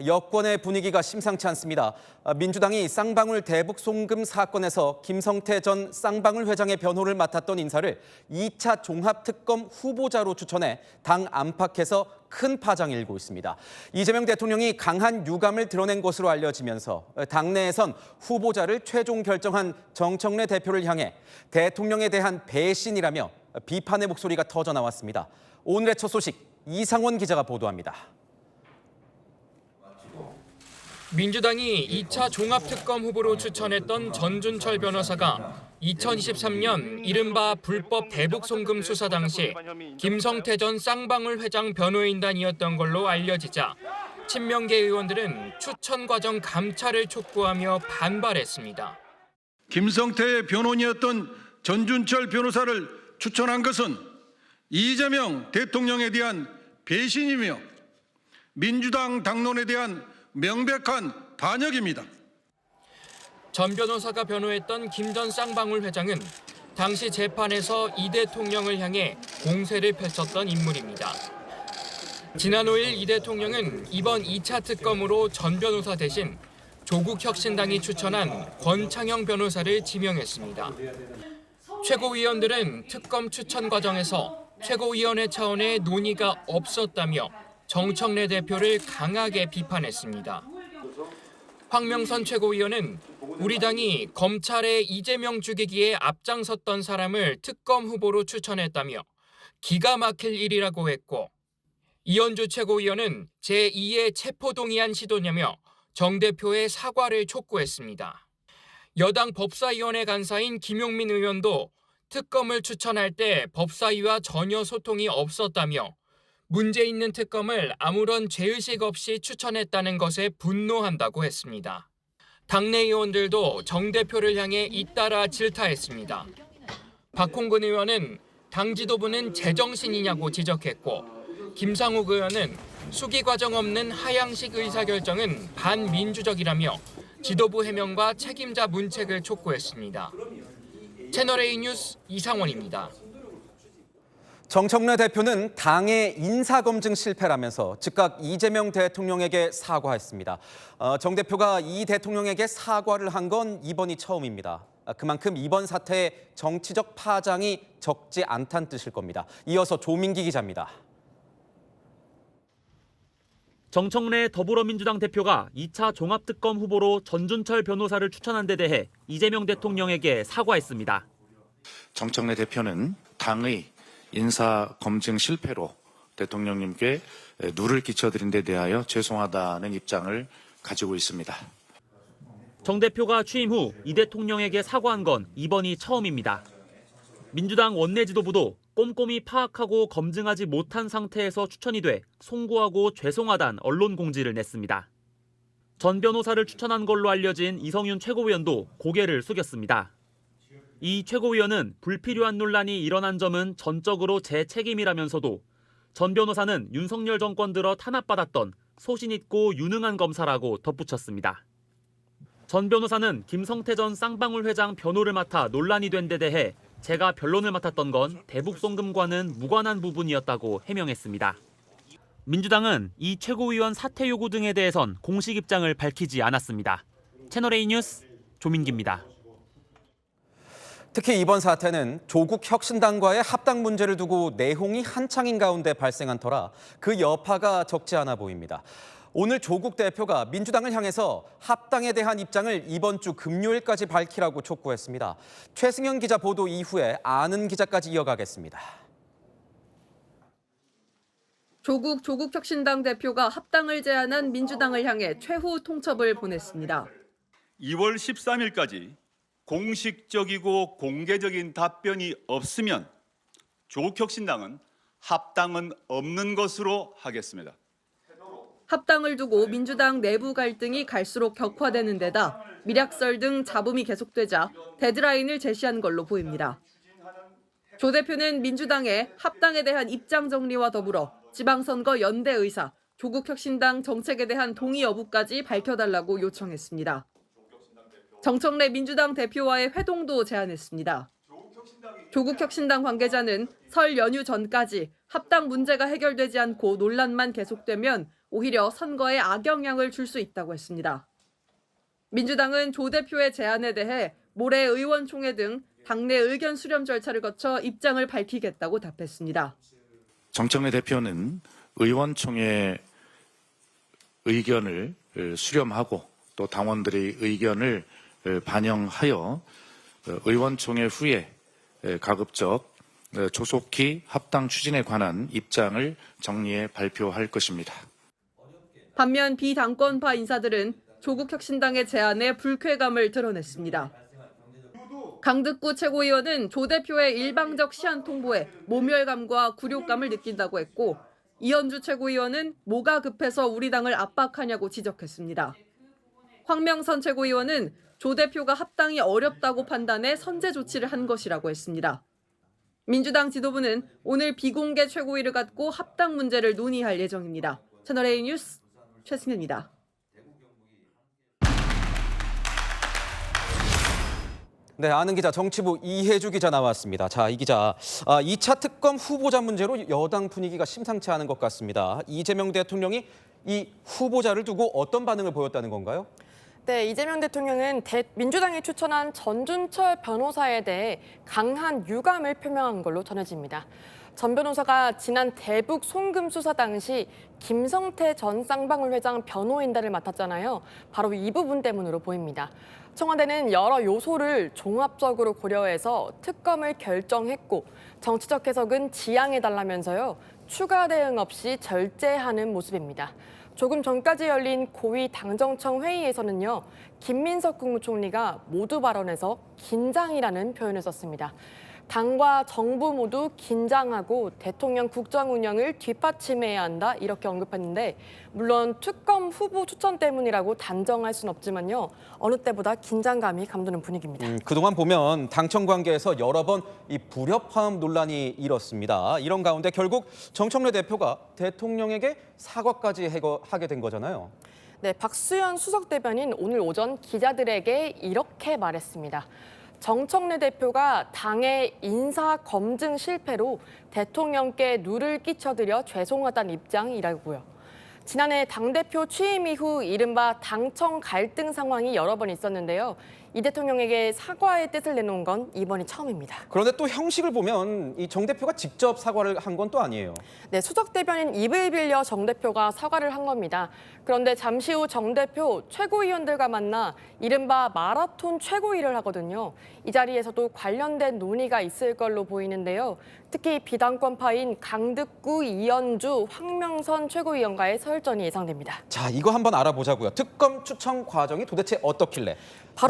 여권의 분위기가 심상치 않습니다. 민주당이 쌍방울 대북 송금 사건에서 김성태 전 쌍방울 회장의 변호를 맡았던 인사를 2차 종합특검 후보자로 추천해 당 안팎에서 큰 파장이 일고 있습니다. 이재명 대통령이 강한 유감을 드러낸 것으로 알려지면서 당내에선 후보자를 최종 결정한 정청래 대표를 향해 대통령에 대한 배신이라며 비판의 목소리가 터져 나왔습니다. 오늘의 첫 소식 이상원 기자가 보도합니다. 민주당이 2차 종합특검 후보로 추천했던 전준철 변호사가 2023년 이른바 불법 대북 송금 수사 당시 김성태 전 쌍방울 회장 변호인단이었던 걸로 알려지자 친명계 의원들은 추천 과정 감찰을 촉구하며 반발했습니다. 김성태의 변호인이었던 전준철 변호사를 추천한 것은 이재명 대통령에 대한 배신이며 민주당 당론에 대한 명백한 반역입니다. 전 변호사가 변호했던 김 전 쌍방울 회장은 당시 재판에서 이 대통령을 향해 공세를 펼쳤던 인물입니다. 지난 5일 이 대통령은 이번 2차 특검으로 전 변호사 대신 조국혁신당이 추천한 권창형 변호사를 지명했습니다. 최고위원들은 특검 추천 과정에서 최고위원회 차원의 논의가 없었다며 정청래 대표를 강하게 비판했습니다. 황명선 최고위원은 우리 당이 검찰의 이재명 죽이기에 앞장섰던 사람을 특검 후보로 추천했다며 기가 막힐 일이라고 했고, 이현주 최고위원은 제2의 체포동의안 시도냐며 정 대표의 사과를 촉구했습니다. 여당 법사위원회 간사인 김용민 의원도 특검을 추천할 때 법사위와 전혀 소통이 없었다며 문제 있는 특검을 아무런 죄의식 없이 추천했다는 것에 분노한다고 했습니다. 당내 의원들도 정 대표를 향해 잇따라 질타했습니다. 박홍근 의원은 당 지도부는 제정신이냐고 지적했고, 김상욱 의원은 수기 과정 없는 하향식 의사결정은 반민주적이라며 지도부 해명과 책임자 문책을 촉구했습니다. 채널A 뉴스 이상원입니다. 정청래 대표는 당의 인사검증 실패라면서 즉각 이재명 대통령에게 사과했습니다. 정 대표가 이 대통령에게 사과를 한 건 이번이 처음입니다. 그만큼 이번 사태의 정치적 파장이 적지 않다는 뜻일 겁니다. 이어서 조민기 기자입니다. 정청래 더불어민주당 대표가 2차 종합특검 후보로 전준철 변호사를 추천한 데 대해 이재명 대통령에게 사과했습니다. 정청래 대표는 당의 인사 검증 실패로 대통령님께 누를 끼쳐드린 데 대하여 죄송하다는 입장을 가지고 있습니다. 정 대표가 취임 후 이 대통령에게 사과한 건 이번이 처음입니다. 민주당 원내 지도부도 꼼꼼히 파악하고 검증하지 못한 상태에서 추천이 돼 송구하고 죄송하다는 언론 공지를 냈습니다. 전 변호사를 추천한 걸로 알려진 이성윤 최고위원도 고개를 숙였습니다. 이 최고위원은 불필요한 논란이 일어난 점은 전적으로 제 책임이라면서도 전 변호사는 윤석열 정권 들어 탄압받았던 소신 있고 유능한 검사라고 덧붙였습니다. 전 변호사는 김성태 전 쌍방울 회장 변호를 맡아 논란이 된 데 대해 제가 변론을 맡았던 건 대북 송금과는 무관한 부분이었다고 해명했습니다. 민주당은 이 최고위원 사퇴 요구 등에 대해선 공식 입장을 밝히지 않았습니다. 채널A 뉴스 조민기입니다. 특히 이번 사태는 조국 혁신당과의 합당 문제를 두고 내홍이 한창인 가운데 발생한 터라 그 여파가 적지 않아 보입니다. 오늘 조국 대표가 민주당을 향해서 합당에 대한 입장을 이번 주 금요일까지 밝히라고 촉구했습니다. 최승현 기자 보도 이후에 아는 기자까지 이어가겠습니다. 조국 혁신당 대표가 합당을 제안한 민주당을 향해 최후 통첩을 보냈습니다. 2월 13일까지 공식적이고 공개적인 답변이 없으면 조국혁신당은 합당은 없는 것으로 하겠습니다. 합당을 두고 민주당 내부 갈등이 갈수록 격화되는 데다 밀약설 등 잡음이 계속되자 데드라인을 제시한 걸로 보입니다. 조 대표는 민주당의 합당에 대한 입장 정리와 더불어 지방선거 연대 의사, 조국혁신당 정책에 대한 동의 여부까지 밝혀달라고 요청했습니다. 정청래 민주당 대표와의 회동도 제안했습니다. 조국혁신당 관계자는 설 연휴 전까지 합당 문제가 해결되지 않고 논란만 계속되면 오히려 선거에 악영향을 줄 수 있다고 했습니다. 민주당은 조 대표의 제안에 대해 모레 의원총회 등 당내 의견 수렴 절차를 거쳐 입장을 밝히겠다고 답했습니다. 정청래 대표는 의원총회 의견을 수렴하고 또 당원들의 의견을 반영하여 의원총회 후에 가급적 조속히 합당 추진에 관한 입장을 정리해 발표할 것입니다. 반면 비당권파 인사들은 조국 혁신당의 제안에 불쾌감을 드러냈습니다. 강득구 최고위원은 조 대표의 일방적 시한 통보에 모멸감과 굴욕감을 느낀다고 했고, 이현주 최고위원은 뭐가 급해서 우리 당을 압박하냐고 지적했습니다. 황명선 최고위원은 조 대표가 합당이 어렵다고 판단해 선제 조치를 한 것이라고 했습니다. 민주당 지도부는 오늘 비공개 최고위를 갖고 합당 문제를 논의할 예정입니다. 채널A 뉴스 최승현입니다. 네, 아는 기자 정치부 이혜주 기자 나왔습니다. 자, 이 기자, 2차 특검 후보자 문제로 여당 분위기가 심상치 않은 것 같습니다. 이재명 대통령이 이 후보자를 두고 어떤 반응을 보였다는 건가요? 네, 이재명 대통령은 민주당이 추천한 전준철 변호사에 대해 강한 유감을 표명한 걸로 전해집니다. 전 변호사가 지난 대북 송금 수사 당시 김성태 전 쌍방울 회장 변호인단을 맡았잖아요. 바로 이 부분 때문으로 보입니다. 청와대는 여러 요소를 종합적으로 고려해서 특검을 결정했고 정치적 해석은 지양해달라면서요. 추가 대응 없이 절제하는 모습입니다. 조금 전까지 열린 고위 당정청 회의에서는요. 김민석 국무총리가 모두 발언에서 긴장이라는 표현을 썼습니다. 당과 정부 모두 긴장하고 대통령 국정 운영을 뒷받침해야 한다 이렇게 언급했는데 물론 특검 후보 추천 때문이라고 단정할 수는 없지만요. 어느 때보다 긴장감이 감도는 분위기입니다. 그동안 보면 당청 관계에서 여러 번 이 불협화음 논란이 일었습니다. 이런 가운데 결국 정청래 대표가 대통령에게 사과까지 하게 된 거잖아요. 네, 박수현 수석 대변인 오늘 오전 기자들에게 이렇게 말했습니다. 정청래 대표가 당의 인사 검증 실패로 대통령께 누를 끼쳐드려 죄송하다는 입장이라고요. 지난해 당대표 취임 이후 이른바 당청 갈등 상황이 여러 번 있었는데요. 이 대통령에게 사과의 뜻을 내놓은 건 이번이 처음입니다. 그런데 또 형식을 보면 이 정 대표가 직접 사과를 한 건 또 아니에요. 네, 수석 대변인 입을 빌려 정 대표가 사과를 한 겁니다. 그런데 잠시 후 정 대표 최고위원들과 만나 이른바 마라톤 최고위를 하거든요. 이 자리에서도 관련된 논의가 있을 걸로 보이는데요. 특히 비당권파인 강득구, 이현주, 황명선 최고위원과의 설전이 예상됩니다. 자, 이거 한번 알아보자고요. 특검 추천 과정이 도대체 어떻길래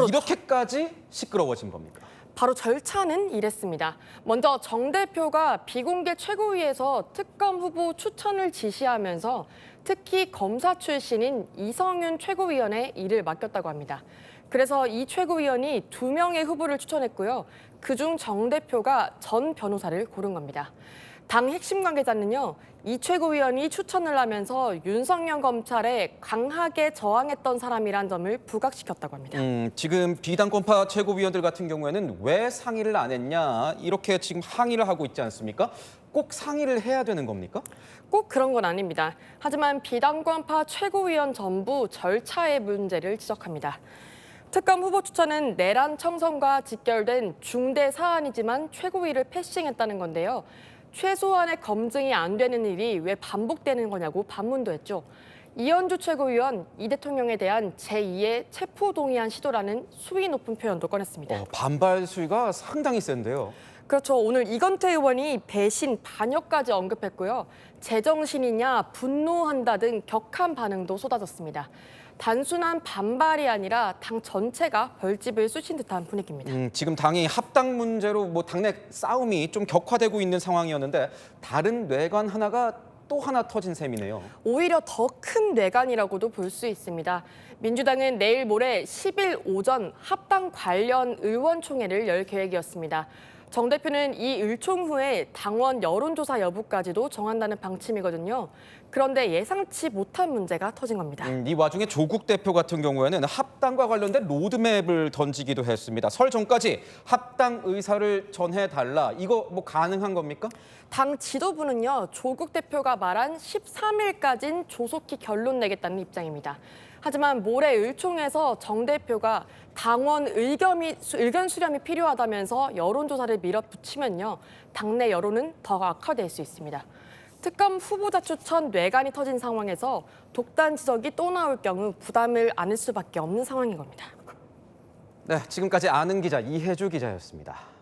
이렇게까지 시끄러워진 겁니까? 바로 절차는 이랬습니다. 먼저 정 대표가 비공개 최고위에서 특검 후보 추천을 지시하면서 특히 검사 출신인 이성윤 최고위원의 일을 맡겼다고 합니다. 그래서 이 최고위원이 2명의 후보를 추천했고요. 그중 정 대표가 전 변호사를 고른 겁니다. 당 핵심 관계자는요. 이 최고위원이 추천을 하면서 윤석열 검찰에 강하게 저항했던 사람이란 점을 부각시켰다고 합니다. 지금 비당권파 최고위원들 같은 경우에는 왜 상의를 안 했냐 이렇게 지금 항의를 하고 있지 않습니까? 꼭 상의를 해야 되는 겁니까? 꼭 그런 건 아닙니다. 하지만 비당권파 최고위원 전부 절차의 문제를 지적합니다. 특검 후보 추천은 내란 청선과 직결된 중대 사안이지만 최고위를 패싱했다는 건데요. 최소한의 검증이 안 되는 일이 왜 반복되는 거냐고 반문도 했죠. 이현주 최고위원, 이 대통령에 대한 제2의 체포동의안 시도라는 수위 높은 표현도 꺼냈습니다. 반발 수위가 상당히 센데요. 그렇죠. 오늘 이건태 의원이 배신, 반역까지 언급했고요. 제정신이냐, 분노한다 등 격한 반응도 쏟아졌습니다. 단순한 반발이 아니라 당 전체가 벌집을 쑤신 듯한 분위기입니다. 지금 당이 합당 문제로 당내 싸움이 좀 격화되고 있는 상황이었는데 다른 뇌관 하나가 또 하나 터진 셈이네요. 오히려 더 큰 뇌관이라고도 볼 수 있습니다. 민주당은 내일 모레 10일 오전 합당 관련 의원총회를 열 계획이었습니다. 정 대표는 이 의총 후에 당원 여론조사 여부까지도 정한다는 방침이거든요. 그런데 예상치 못한 문제가 터진 겁니다. 이 와중에 조국 대표 같은 경우에는 합당과 관련된 로드맵을 던지기도 했습니다. 설 전까지 합당 의사를 전해달라. 이거 뭐 가능한 겁니까? 당 지도부는요, 조국 대표가 말한 13일까지는 조속히 결론 내겠다는 입장입니다. 하지만 모레 의총에서 정 대표가 당원 의견 수렴이 필요하다면서 여론조사를 밀어붙이면요, 당내 여론은 더 악화될 수 있습니다. 특검 후보자 추천 뇌관이 터진 상황에서 독단 지적이 또 나올 경우 부담을 안을 수밖에 없는 상황인 겁니다. 네, 지금까지 아는 기자 이혜주 기자였습니다.